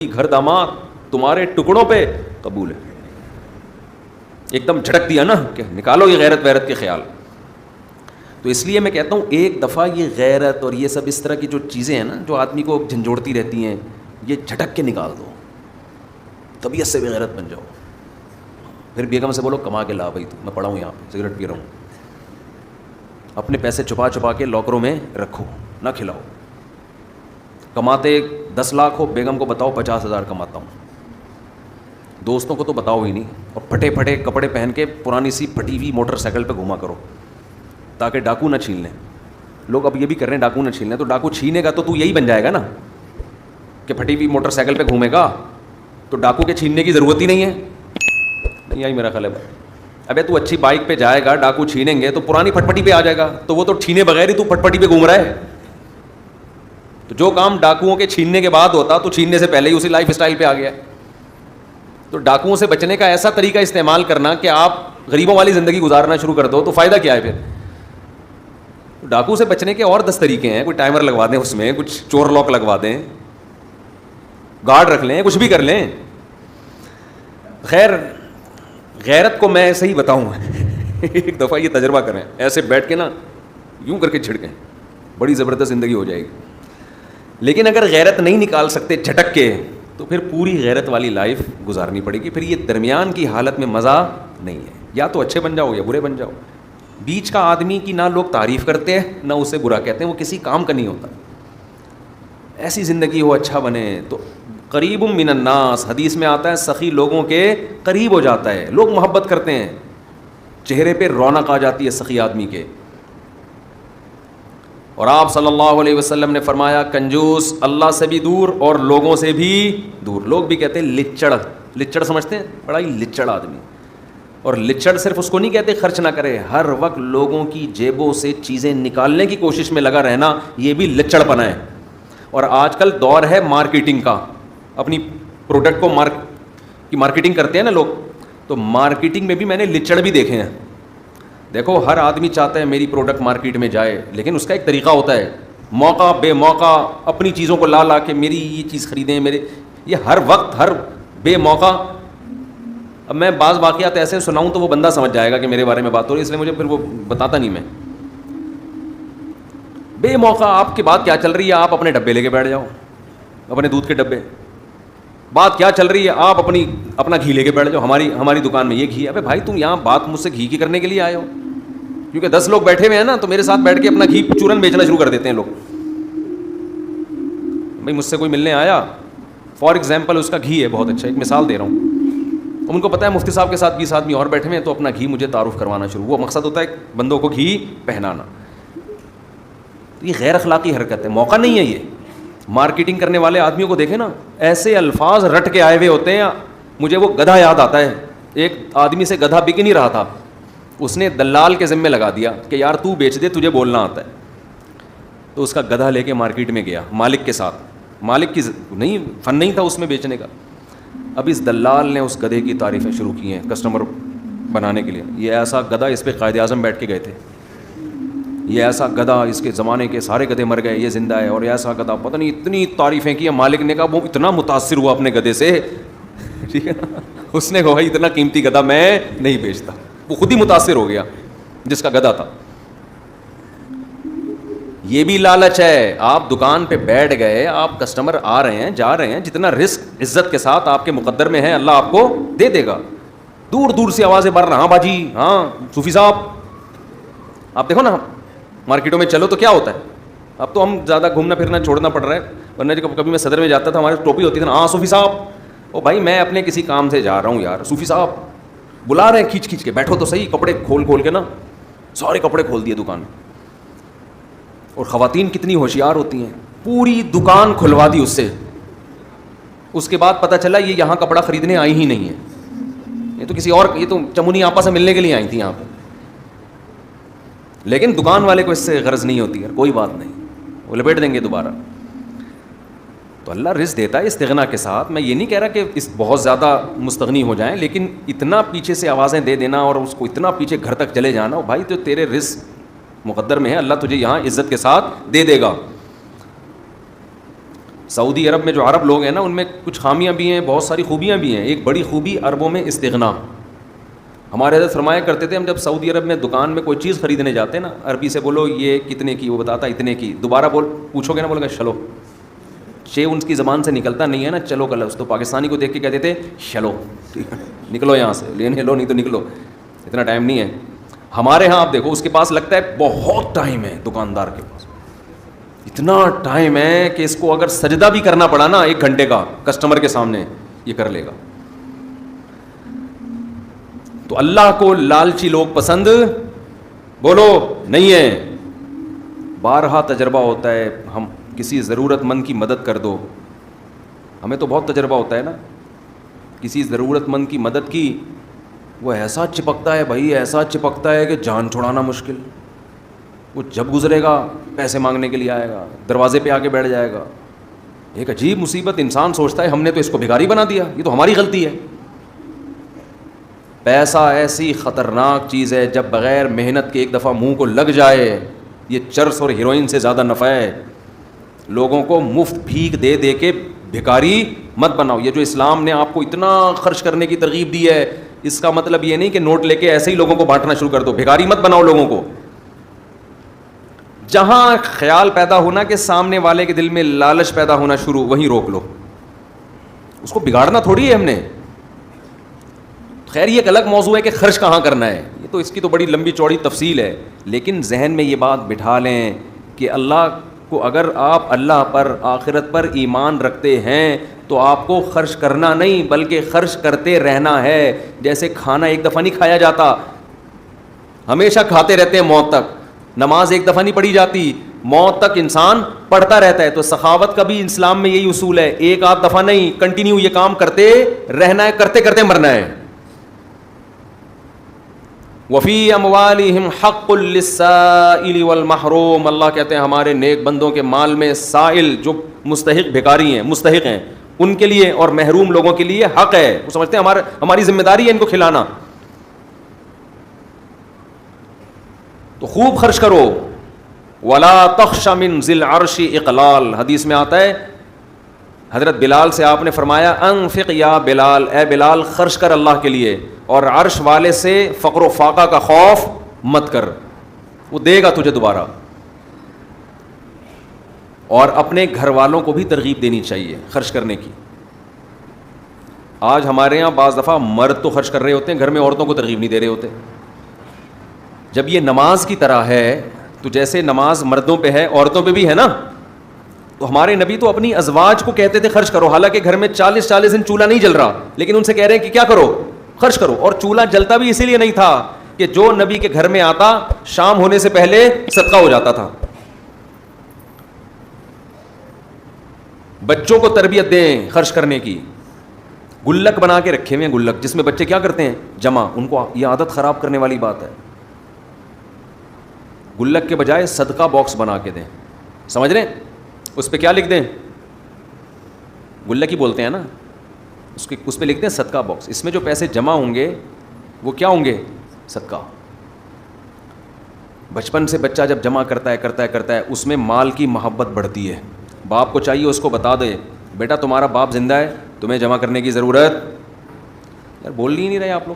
گھر داماد تمہارے ٹکڑوں پہ قبول ہے. ایک دم جھٹک دیا نا کہ نکالو یہ غیرت ویرت کے خیال. تو اس لیے میں کہتا ہوں ایک دفعہ یہ غیرت اور یہ سب اس طرح کی جو چیزیں ہیں نا جو آدمی کو جھنجھوڑتی رہتی ہیں, یہ جھٹک کے نکال دو, طبیعت سے بھی غیرت بن جاؤ. پھر بیگم سے بولو کما کے لا بھائی, تو میں پڑا ہوں یہاں پہ سگریٹ پی رہا ہوں, اپنے پیسے چھپا چھپا کے لاکروں میں رکھو, نہ کھلاؤ. کماتے 10 لاکھ ہو, بیگم کو بتاؤ 50,000 کماتا ہوں. دوستوں کو تو بتاؤ ہی نہیں, اور پھٹے پھٹے کپڑے پہن کے پرانی سی پھٹی ہوئی موٹر سائیکل پہ گھوما کرو تاکہ ڈاکو نہ چھین لیں. لوگ اب یہ بھی کر رہے ہیں ڈاکو نہ چھین لیں, تو ڈاکو چھینے گا تو یہی بن جائے گا نا کہ پھٹی ہوئی موٹر سائیکل پہ گھومے گا, تو ڈاکو کے چھیننے کی ضرورت ہی نہیں ہے. نہیں آئی میرا خیال ہے. ابے تو اچھی بائک پہ جائے گا, ڈاکو چھینیں گے تو پرانی پھٹپٹی پہ آ جائے گا, تو وہ تو چھینے بغیر ہی تو پھٹپٹی پہ گھوم رہا ہے. تو جو کام ڈاکوؤں کے چھیننے کے بعد ہوتا تو چھیننے سے پہلے ہی اسی لائف اسٹائل پہ آ گیا. تو ڈاکوؤں سے بچنے کا ایسا طریقہ استعمال کرنا کہ آپ غریبوں والی زندگی گزارنا شروع کر دو, تو فائدہ کیا ہے پھر. ڈاکو سے بچنے کے اور 10 طریقے ہیں. کوئی ٹائمر لگوا دیں, اس میں کچھ چور لاک لگوا دیں, گارڈ رکھ لیں, کچھ بھی کر لیں. خیر غیرت کو میں ایسے ہی بتاؤں ایک دفعہ یہ تجربہ کریں, ایسے بیٹھ کے نا یوں کر کے جھڑکیں, بڑی زبردست زندگی ہو جائے گی. لیکن اگر غیرت نہیں نکال سکتے جھٹک کے, تو پھر پوری غیرت والی لائف گزارنی پڑے گی. پھر یہ درمیان کی حالت میں مزہ نہیں ہے, یا تو اچھے بن جاؤ یا برے بن جاؤ. بیچ کا آدمی کی نہ لوگ تعریف کرتے ہیں نہ اسے برا کہتے ہیں, وہ کسی کام کا نہیں ہوتا. ایسی زندگی ہو, اچھا بنے. تو قریب من الناس, حدیث میں آتا ہے سخی لوگوں کے قریب ہو جاتا ہے, لوگ محبت کرتے ہیں, چہرے پہ رونق آ جاتی ہے سخی آدمی کے. اور آپ صلی اللہ علیہ وسلم نے فرمایا کنجوس اللہ سے بھی دور اور لوگوں سے بھی دور. لوگ بھی کہتے ہیں لچڑ, لچڑ سمجھتے ہیں, بڑا ہی لچڑ آدمی. اور لچڑ صرف اس کو نہیں کہتے خرچ نہ کرے, ہر وقت لوگوں کی جیبوں سے چیزیں نکالنے کی کوشش میں لگا رہنا, یہ بھی لچڑ پنا ہے. اور آج کل دور ہے مارکیٹنگ کا, اپنی پروڈکٹ کو مارکیٹنگ کرتے ہیں نا لوگ, تو مارکیٹنگ میں بھی میں نے لچڑ بھی دیکھے ہیں. دیکھو ہر آدمی چاہتا ہے میری پروڈکٹ مارکیٹ میں جائے, لیکن اس کا ایک طریقہ ہوتا ہے, موقع بے موقع اپنی چیزوں کو لا کے میری یہ چیز خریدیں, میرے یہ ہر وقت ہر بے موقع. اب میں بعض واقعات ایسے سناؤں تو وہ بندہ سمجھ جائے گا کہ میرے بارے میں بات ہو رہی ہے, اس لیے مجھے پھر وہ بتاتا نہیں میں. بے موقع آپ کی بات کیا چل رہی ہے, آپ اپنے ڈبے لے کے بیٹھ جاؤ, اپنے دودھ کے ڈبے. بات کیا چل رہی ہے, آپ اپنا گھی لے کے بیٹھ جاؤ, ہماری دکان میں یہ گھی ہے. ابے بھائی تم یہاں بات مجھ سے گھی کی کرنے کے لیے آئے ہو, کیونکہ 10 لوگ بیٹھے ہوئے ہیں نا, تو میرے ساتھ بیٹھ کے اپنا گھی چورن بیچنا شروع کر دیتے ہیں لوگ. بھائی مجھ سے کوئی ملنے آیا, فار ایگزامپل اس کا گھی ہے بہت اچھا, ایک مثال دے رہا ہوں, ان کو پتہ ہے مفتی صاحب کے ساتھ 20 آدمی اور بیٹھے ہوئے ہیں, تو اپنا گھی مجھے تعارف کروانا شروع. وہ مقصد ہوتا ہے بندوں کو گھی پہنانا. یہ غیر اخلاقی حرکت ہے, موقع نہیں ہے. یہ مارکیٹنگ کرنے والے آدمیوں کو دیکھیں نا, ایسے الفاظ رٹ کے آئے ہوئے ہوتے ہیں. مجھے وہ گدھا یاد آتا ہے, ایک آدمی سے گدھا بک نہیں رہا تھا, اس نے دلال کے ذمے لگا دیا کہ یار تو بیچ دے, تجھے بولنا آتا ہے. تو اس کا گدھا لے کے مارکیٹ میں گیا مالک کے ساتھ, مالک کی نہیں فن نہیں تھا اس میں بیچنے کا. اب اس دلال نے اس گدھے کی تعریفیں شروع کی ہیں کسٹمر بنانے کے لیے. یہ ایسا گدھا, اس پہ قائد اعظم بیٹھ کے گئے تھے, یہ ایسا گدھا, اس کے زمانے کے سارے گدھے مر گئے, یہ زندہ ہے, اور ایسا گدھا, پتہ نہیں اتنی تعریفیں کی. مالک نے کہا وہ اتنا متاثر ہوا اپنے گدھے سے, ٹھیک ہے نا, اس نے کہا اتنا قیمتی گدھا میں نہیں بیچتا. وہ خود ہی متاثر ہو گیا جس کا گدھا تھا. یہ بھی لالچ ہے. آپ دکان پہ بیٹھ گئے, آپ کسٹمر آ رہے ہیں جا رہے ہیں, جتنا رزق عزت کے ساتھ آپ کے مقدر میں ہے اللہ آپ کو دے دے گا. دور دور سے آوازیں بڑھ رہا, ہاں باجی, ہاں صوفی صاحب. آپ دیکھو نا مارکیٹوں میں چلو تو کیا ہوتا ہے, اب تو ہم زیادہ گھومنا پھرنا چھوڑنا پڑ رہا ہے, ورنہ جب کبھی میں صدر میں جاتا تھا ہماری ٹوپی ہوتی تھی نا, ہاں صوفی صاحب. او بھائی میں اپنے کسی کام سے جا رہا ہوں یار, صوفی صاحب بلا رہے ہیں کھینچ کھینچ کے, بیٹھو تو صحیح. کپڑے کھول کے نا, سارے کپڑے کھول دیے دکان میں. اور خواتین کتنی ہوشیار ہوتی ہیں, پوری دکان کھلوا دی اس سے. اس کے بعد پتہ چلا یہ یہاں کپڑا خریدنے آئی ہی نہیں ہے, یہ تو کسی اور, یہ تو چمنی آپا سے ملنے کے لیے آئی تھی یہاں پہ. لیکن دکان والے کو اس سے غرض نہیں ہوتی, یار کوئی بات نہیں, وہ لپیٹ دیں گے دوبارہ. تو اللہ رزق دیتا ہے استغنا کے ساتھ. میں یہ نہیں کہہ رہا کہ اس بہت زیادہ مستغنی ہو جائیں, لیکن اتنا پیچھے سے آوازیں دے دینا اور اس کو اتنا پیچھے گھر تک چلے جانا, بھائی تو تیرے رزق مقدر میں ہے, اللہ تجھے یہاں عزت کے ساتھ دے دے گا. سعودی عرب میں جو عرب لوگ ہیں نا ان میں کچھ خامیاں بھی ہیں, بہت ساری خوبیاں بھی ہیں. ایک بڑی خوبی عربوں میں استغنا. ہمارے حضرت فرمایا کرتے تھے ہم جب سعودی عرب میں دکان میں کوئی چیز خریدنے جاتے ہیں نا, عربی سے بولو یہ کتنے کی, وہ بتاتا اتنے کی, دوبارہ پوچھو گے نا بولو گے چلو. شے ان کی زبان سے نکلتا نہیں ہے نا چلو کا لفظ, تو پاکستانی کو دیکھ کے کہتے تھے چلو نکلو یہاں سے, لینے لو نہیں تو نکلو, اتنا ٹائم نہیں ہے. ہمارے ہاں آپ دیکھو اس کے پاس لگتا ہے بہت ٹائم ہے, دکاندار کے پاس اتنا ٹائم ہے کہ اس کو اگر سجدہ بھی کرنا پڑا نا 1 گھنٹے کا کسٹمر کے سامنے یہ کر لے گا. تو اللہ کو لالچی لوگ پسند بولو نہیں ہے. بارہا تجربہ ہوتا ہے, ہم کسی ضرورت مند کی مدد کر دو, ہمیں تو بہت تجربہ ہوتا ہے نا, کسی ضرورت مند کی مدد کی, وہ ایسا چپکتا ہے بھائی, ایسا چپکتا ہے کہ جان چھڑانا مشکل. وہ جب گزرے گا پیسے مانگنے کے لیے آئے گا, دروازے پہ آ کے بیٹھ جائے گا. ایک عجیب مصیبت, انسان سوچتا ہے ہم نے تو اس کو بھکاری بنا دیا, یہ تو ہماری غلطی ہے. پیسہ ایسی خطرناک چیز ہے, جب بغیر محنت کے ایک دفعہ منہ کو لگ جائے, یہ چرس اور ہیروئن سے زیادہ نفع ہے. لوگوں کو مفت بھیک دے دے کے بھکاری مت بناؤ. یہ جو اسلام نے آپ کو اتنا خرچ کرنے کی ترغیب دی ہے, اس کا مطلب یہ نہیں کہ نوٹ لے کے ایسے ہی لوگوں کو بانٹنا شروع کر دو. بھکاری مت بناؤ لوگوں کو. جہاں خیال پیدا ہونا کہ سامنے والے کے دل میں لالچ پیدا ہونا شروع, وہیں روک لو. اس کو بگاڑنا تھوڑی ہے ہم نے. خیر یہ ایک الگ موضوع ہے کہ خرچ کہاں کرنا ہے, یہ تو اس کی تو بڑی لمبی چوڑی تفصیل ہے. لیکن ذہن میں یہ بات بٹھا لیں کہ اللہ کو, اگر آپ اللہ پر آخرت پر ایمان رکھتے ہیں تو آپ کو خرچ کرنا نہیں بلکہ خرچ کرتے رہنا ہے. جیسے کھانا ایک دفعہ نہیں کھایا جاتا, ہمیشہ کھاتے رہتے ہیں موت تک. نماز ایک دفعہ نہیں پڑھی جاتی, موت تک انسان پڑھتا رہتا ہے. تو سخاوت کا بھی اسلام میں یہی اصول ہے, ایک آدھ دفعہ نہیں, کنٹینیو یہ کام کرتے رہنا ہے, کرتے کرتے مرنا ہے. وفی اموالہم حق للسائل والمحروم, اللہ کہتے ہیں ہمارے نیک بندوں کے مال میں سائل جو مستحق بھکاری ہیں, مستحق ہیں, ان کے لیے اور محروم لوگوں کے لیے حق ہے. وہ سمجھتے ہیں ہماری ذمہ داری ہے ان کو کھلانا. تو خوب خرچ کرو. ولا تخش من ذی العرش اقلال, حدیث میں آتا ہے حضرت بلال سے آپ نے فرمایا انفق یا بلال, اے بلال خرچ کر اللہ کے لیے, اور عرش والے سے فقر و فاقہ کا خوف مت کر, وہ دے گا تجھے دوبارہ. اور اپنے گھر والوں کو بھی ترغیب دینی چاہیے خرچ کرنے کی. آج ہمارے یہاں بعض دفعہ مرد تو خرچ کر رہے ہوتے ہیں, گھر میں عورتوں کو ترغیب نہیں دے رہے ہوتے. جب یہ نماز کی طرح ہے تو جیسے نماز مردوں پہ ہے عورتوں پہ بھی ہے نا, تو ہمارے نبی تو اپنی ازواج کو کہتے تھے خرچ کرو, حالانکہ گھر میں 40 دن چولہا نہیں جل رہا, لیکن ان سے کہہ رہے ہیں کہ کیا کرو, خرچ کرو. اور چولہا جلتا بھی اسی لیے نہیں تھا کہ جو نبی کے گھر میں آتا شام ہونے سے پہلے صدقہ ہو جاتا تھا. بچوں کو تربیت دیں خرچ کرنے کی. گلک بنا کے رکھے ہوئے ہیں, گلک جس میں بچے کیا کرتے ہیں جمع, ان کو یہ عادت خراب کرنے والی بات ہے. گلک کے بجائے صدقہ باکس بنا کے دیں, سمجھ رہے ہیں, اس پہ کیا لکھ دیں, گلک ہی بولتے ہیں نا, اس پہ لکھتے ہیں صدقہ باکس. اس میں جو پیسے جمع ہوں گے وہ کیا ہوں گے, صدقہ. بچپن سے بچہ جب جمع کرتا ہے اس میں مال کی محبت بڑھتی ہے. باپ کو چاہیے اس کو بتا دے بیٹا تمہارا باپ زندہ ہے, تمہیں جمع کرنے کی ضرورت, یار بول ہی نہیں رہے آپ لوگ,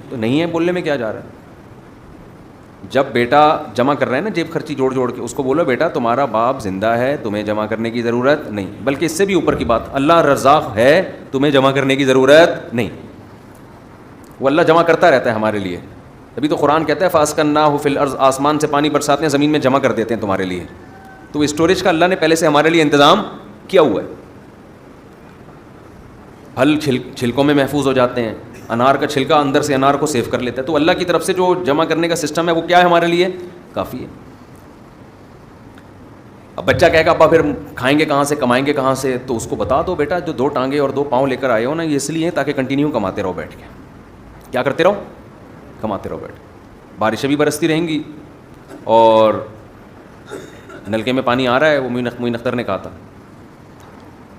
تو نہیں ہے بولنے میں کیا جا رہا ہے. جب بیٹا جمع کر رہا ہے نا جیب خرچی جوڑ کے, اس کو بولو بیٹا تمہارا باپ زندہ ہے, تمہیں جمع کرنے کی ضرورت نہیں. بلکہ اس سے بھی اوپر کی بات, اللہ رزاق ہے, تمہیں جمع کرنے کی ضرورت نہیں. وہ اللہ جمع کرتا رہتا ہے ہمارے لیے. ابھی تو قرآن کہتا ہے فَأَسْكَنَّاهُ فِي الْأَرْضِ, آسمان سے پانی برساتے ہیں, زمین میں جمع کر دیتے ہیں تمہارے لیے. تو اسٹوریج کا اللہ نے پہلے سے ہمارے لیے انتظام کیا ہوا ہے. پھل چھلکوں میں محفوظ ہو جاتے ہیں, انار کا چھلکا اندر سے انار کو سیو کر لیتا ہے. تو اللہ کی طرف سے جو جمع کرنے کا سسٹم ہے وہ کیا ہے ہمارے لیے, کافی ہے. اب بچہ کہے گا ابا پھر کھائیں گے کہاں سے, کمائیں گے کہاں سے, تو اس کو بتا دو بیٹا جو 2 ٹانگیں اور 2 پاؤں لے کر آئے ہو نا, یہ اس لیے تاکہ کنٹینیو کماتے رہو بیٹھ کے. کیا کرتے رہو, کماتے رہو بیٹھ کے. بارشیں بھی برستی رہیں گی اور نلکے میں پانی آ رہا ہے. وہ معین اختر نے کہا تھا,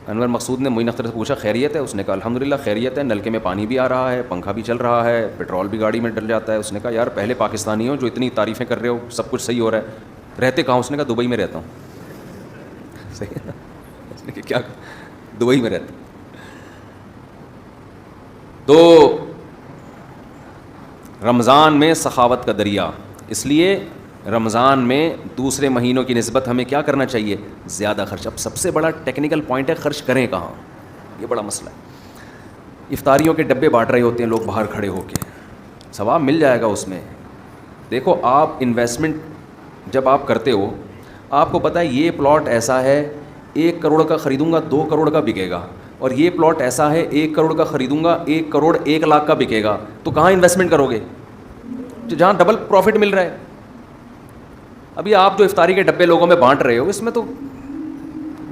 انور مقصود نے معین اختر سے پوچھا خیریت ہے, اس نے کہا الحمدللہ خیریت ہے, نلکے میں پانی بھی آ رہا ہے, پنکھا بھی چل رہا ہے, پیٹرول بھی گاڑی میں ڈل جاتا ہے. اس نے کہا یار پہلے پاکستانی ہو جو اتنی تعریفیں کر رہے ہو, سب کچھ صحیح ہو رہا ہے, رہتے کہاں؟ اس نے کہا دبئی میں رہتا ہوں. صحیح ہے نا, کہ کیا دبئی میں رہتے. تو رمضان میں سخاوت کا دریا, اس لیے رمضان میں دوسرے مہینوں کی نسبت ہمیں کیا کرنا چاہیے, زیادہ خرچ. اب سب سے بڑا ٹیکنیکل پوائنٹ ہے خرچ کریں کہاں, یہ بڑا مسئلہ ہے. افطاریوں کے ڈبے بانٹ رہے ہوتے ہیں لوگ باہر کھڑے ہو کے, ثواب مل جائے گا اس میں. دیکھو آپ انویسٹمنٹ جب آپ کرتے ہو, آپ کو پتہ ہے یہ پلاٹ ایسا ہے 1 کروڑ کا خریدوں گا 2 کروڑ کا بکے گا, اور یہ پلاٹ ایسا ہے 1 کروڑ کا خریدوں گا 1 کروڑ 1 لاکھ کا بکے گا, تو کہاں انویسٹمنٹ کرو گے جہاں ڈبل پروفٹ مل رہا ہے. ابھی آپ جو افطاری کے ڈبے لوگوں میں بانٹ رہے ہو, اس میں تو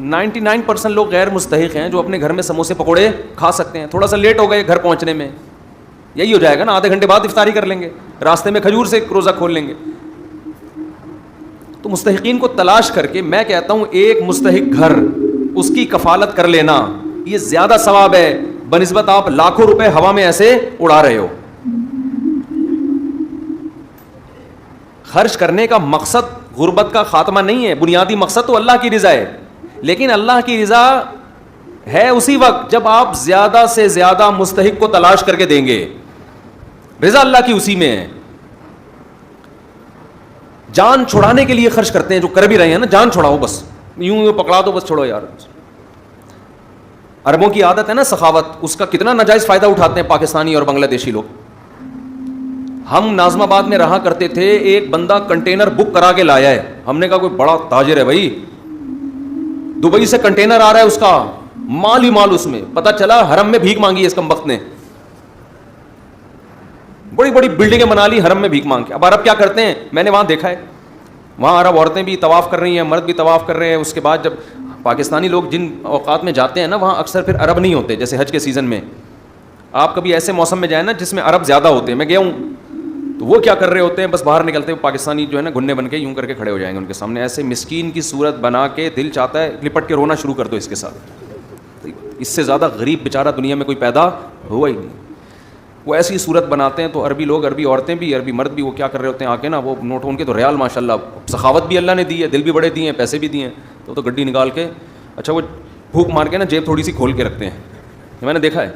99% لوگ غیر مستحق ہیں جو اپنے گھر میں سموسے پکوڑے کھا سکتے ہیں. تھوڑا سا لیٹ ہو گئے گھر پہنچنے میں, یہی ہو جائے گا نا, آدھے گھنٹے بعد افطاری کر لیں گے, راستے میں کھجور سے روزہ کھول لیں گے. تو مستحقین کو تلاش کر کے میں کہتا ہوں ایک مستحق گھر, اس کی کفالت کر لینا, یہ زیادہ ثواب ہے بنسبت آپ لاکھوں روپے ہوا میں ایسے اڑا رہے ہو. خرچ کرنے کا مقصد غربت کا خاتمہ نہیں ہے, بنیادی مقصد تو اللہ کی رضا ہے, لیکن اللہ کی رضا ہے اسی وقت جب آپ زیادہ سے زیادہ مستحق کو تلاش کر کے دیں گے. رضا اللہ کی اسی میں ہے. جان چھڑانے کے لیے خرچ کرتے ہیں جو کر بھی رہے ہیں نا, جان چھڑاؤ بس, یوں پکڑا دو بس, چھوڑو یار. عربوں کی عادت ہے نا سخاوت, اس کا کتنا ناجائز فائدہ اٹھاتے ہیں پاکستانی اور بنگلہ دیشی لوگ. ہم ناظم آباد میں رہا کرتے تھے, ایک بندہ کنٹینر بک کرا کے لایا ہے, ہم نے کہا کوئی بڑا تاجر ہے بھائی, دبئی سے کنٹینر آ رہا ہے, اس کا مال ہی مال, اس میں پتہ چلا حرم میں بھیک مانگی ہے اس کمبخت نے, بڑی بڑی بلڈنگیں بنا لی حرم میں بھیک مانگ کے. اب عرب کیا کرتے ہیں, میں نے وہاں دیکھا ہے, وہاں عرب عورتیں بھی طواف کر رہی ہیں, مرد بھی طواف کر رہے ہیں. اس کے بعد جب پاکستانی لوگ جن اوقات میں جاتے ہیں نا, وہاں اکثر پھر عرب نہیں ہوتے, جیسے حج کے سیزن میں. آپ کبھی ایسے موسم میں جائیں نا جس میں عرب زیادہ ہوتے ہیں, میں گیا ہوں, تو وہ کیا کر رہے ہوتے ہیں, بس باہر نکلتے ہیں پاکستانی جو ہے نا گھنے بن کے یوں کر کے کھڑے ہو جائیں گے ان کے سامنے, ایسے مسکین کی صورت بنا کے دل چاہتا ہے لپٹ کے رونا شروع کر دو اس کے ساتھ. اس سے زیادہ غریب بیچارہ دنیا میں کوئی پیدا ہوا ہی نہیں. وہ ایسی صورت بناتے ہیں. تو عربی لوگ, عربی عورتیں بھی, عربی مرد بھی, وہ کیا کر رہے ہوتے ہیں آ کے نا, وہ نوٹ ان کے تو ریال ماشاء اللہ, سخاوت بھی اللہ نے دی ہے, دل بھی بڑے دیے ہیں, پیسے بھی دیے ہیں, تو گڈی نکال کے, اچھا وہ پھونک مار کے نا جیب تھوڑی سی کھول کے رکھتے ہیں, میں نے دیکھا ہے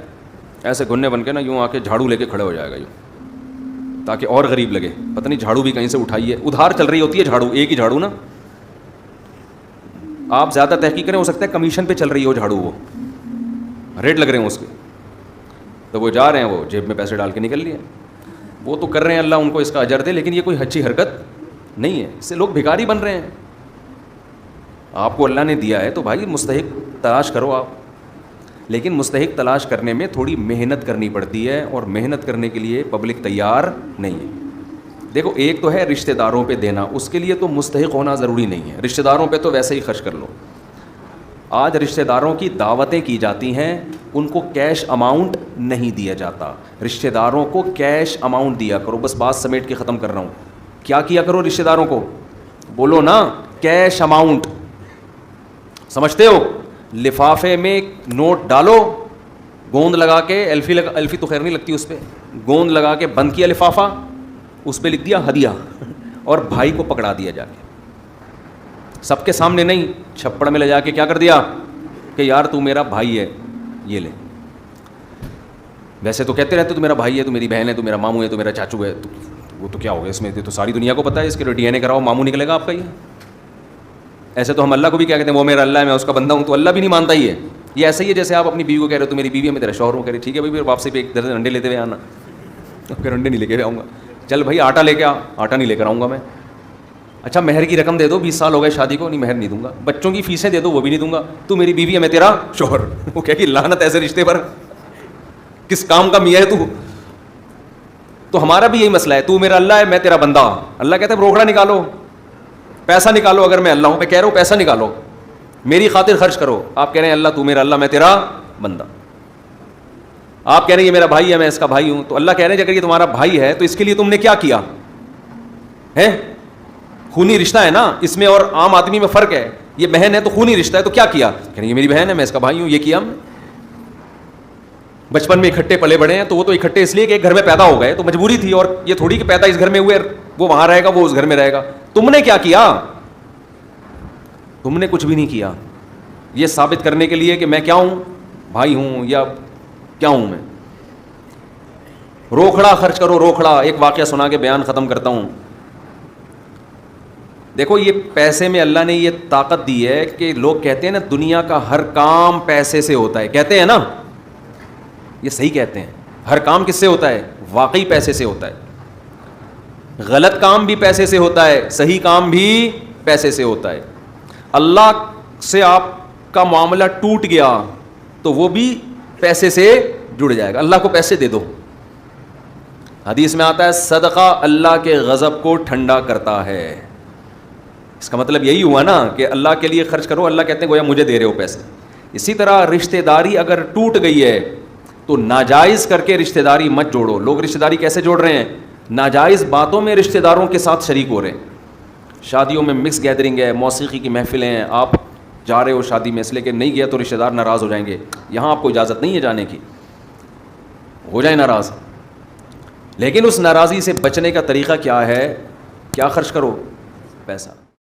ایسے گھنے بن کے نا یوں آ کے جھاڑو لے کے کھڑے ہو جائے گا یوں, تاکہ اور غریب لگے. پتہ نہیں جھاڑو بھی کہیں سے اٹھائی ہے, ادھار چل رہی ہوتی ہے جھاڑو, ایک ہی جھاڑو نا, آپ زیادہ تحقیق کریں, ہو سکتا ہے کمیشن پہ چل رہی ہو جھاڑو, وہ ریٹ لگ رہے ہیں اس کے, تو وہ جا رہے ہیں, وہ جیب میں پیسے ڈال کے نکل لیے, وہ تو کر رہے ہیں, اللہ ان کو اس کا اجر دے, لیکن یہ کوئی اچھی حرکت نہیں ہے. اس سے لوگ بھکاری بن رہے ہیں. آپ کو اللہ نے دیا ہے تو بھائی مستحق تلاش کرو آپ, لیکن مستحق تلاش کرنے میں تھوڑی محنت کرنی پڑتی ہے, اور محنت کرنے کے لیے پبلک تیار نہیں ہے. دیکھو ایک تو ہے رشتہ داروں پہ دینا, اس کے لیے تو مستحق ہونا ضروری نہیں ہے, رشتہ داروں پہ تو ویسے ہی خرچ کر لو. آج رشتہ داروں کی دعوتیں کی جاتی ہیں, ان کو کیش اماؤنٹ نہیں دیا جاتا. رشتہ داروں کو کیش اماؤنٹ دیا کرو. بس بات سمیٹ کے ختم کر رہا ہوں. کیا کیا کرو رشتہ داروں کو, بولو نا, کیش اماؤنٹ. سمجھتے ہو, لفافے میں نوٹ ڈالو, گوند لگا کے, الفی تو خیر نہیں لگتی اس پہ, گوند لگا کے بند کیا لفافہ, اس پہ لکھ دیا ہدیہ, اور بھائی کو پکڑا دیا جا کے, سب کے سامنے نہیں, چھپڑ میں لے جا کے کیا کر دیا کہ یار تو میرا بھائی ہے, یہ لے. ویسے تو کہتے رہتے تو میرا بھائی ہے, تو میری بہن ہے, تو میرا ماموں ہے, تو میرا چاچو ہے, تو وہ تو کیا ہو گیا اس میں, تو ساری دنیا کو پتہ ہے, اس کے ڈی این اے کراؤ ماموں نکلے گا آپ کا. یہ ایسے تو ہم اللہ کو بھی کیا کہتے ہیں, وہ میرا اللہ ہے, میں اس کا بندہ ہوں, تو اللہ بھی نہیں مانتا ہی ہے. یہ ایسے ہی ہے جیسے آپ اپنی بیوی کو کہہ رہے ہو تو میری بیوی ہے, میں تیرا شوہر ہوں, کہہ رہے ٹھیک ہے بھائی, پھر واپسی پہ ایک درجن انڈے لیتے ہوئے آنا. پھر انڈے نہیں لے کے آؤں گا, چل بھائی آٹا لے کے آ, آٹا نہیں لے کر آؤں گا میں. اچھا مہر کی رقم دے دو, 20 سال ہو گئے شادی کو, نہیں مہر نہیں دوں گا. بچوں کی فیسیں دے دو, وہ بھی نہیں دوں گا. تو میری بیوی ہے, میں تیرا شوہر. وہ کہے گی لعنت ایسے رشتے پر, کس کام کا میاں ہے تو. تو ہمارا بھی یہی مسئلہ ہے, تو میرا اللہ ہے, میں تیرا بندہ. اللہ کہتا ہے روکڑا نکالو, پیسہ نکالو, اگر میں اللہ ہوں, میں کہہ رہا ہوں پیسہ نکالو, میری خاطر خرچ کرو. آپ کہہ رہے ہیں اللہ تو میرا اللہ, میں تیرا بندہ. آپ کہہ رہے ہیں یہ میرا بھائی ہے, میں اس کا بھائی ہوں. تو اللہ کہہ رہے ہیں اگر یہ تمہارا بھائی ہے تو اس کے لیے تم نے کیا کیا ہے, خونی رشتہ ہے نا, اس میں اور عام آدمی میں فرق ہے. یہ بہن ہے تو خونی رشتہ ہے, تو کیا کیا, کہہ رہے ہیں یہ میری بہن ہے, میں اس کا بھائی ہوں, یہ کیا. بچپن میں اکٹھے پلے بڑے ہیں, تو وہ تو اکٹھے اس لیے کہ ایک گھر میں پیدا ہو گئے, تو مجبوری تھی, اور یہ تھوڑی کہ پیدا اس گھر میں ہوئے وہ وہاں رہے گا, وہ اس گھر میں رہے گا. تم نے کیا کیا, تم نے کچھ بھی نہیں کیا. یہ ثابت کرنے کے لیے کہ میں کیا ہوں, بھائی ہوں یا کیا ہوں میں. روکھڑا خرچ کرو, روکھڑا. ایک واقعہ سنا کے بیان ختم کرتا ہوں. دیکھو یہ پیسے میں اللہ نے یہ طاقت دی ہے کہ لوگ کہتے ہیں نا دنیا کا ہر کام پیسے سے ہوتا ہے, کہتے ہیں نا, یہ صحیح کہتے ہیں. ہر کام کس سے ہوتا ہے؟ واقعی پیسے سے ہوتا ہے. غلط کام بھی پیسے سے ہوتا ہے, صحیح کام بھی پیسے سے ہوتا ہے. اللہ سے آپ کا معاملہ ٹوٹ گیا تو وہ بھی پیسے سے جڑ جائے گا. اللہ کو پیسے دے دو. حدیث میں آتا ہے صدقہ اللہ کے غضب کو ٹھنڈا کرتا ہے. اس کا مطلب یہی ہوا نا کہ اللہ کے لیے خرچ کرو, اللہ کہتے ہیں گویا مجھے دے رہے ہو پیسے. اسی طرح رشتہ داری اگر ٹوٹ گئی ہے تو ناجائز کر کے رشتہ داری مت جوڑو. لوگ رشتہ داری کیسے جوڑ رہے ہیں؟ ناجائز باتوں میں رشتہ داروں کے ساتھ شریک ہو رہے ہیں. شادیوں میں مکس گیدرنگ ہے, موسیقی کی محفلیں ہیں, آپ جا رہے ہو شادی میں, اس لیے کہ نہیں گیا تو رشتہ دار ناراض ہو جائیں گے. یہاں آپ کو اجازت نہیں ہے جانے کی, ہو جائے ناراض. لیکن اس ناراضی سے بچنے کا طریقہ کیا ہے؟ کیا خرچ کرو؟ پیسہ.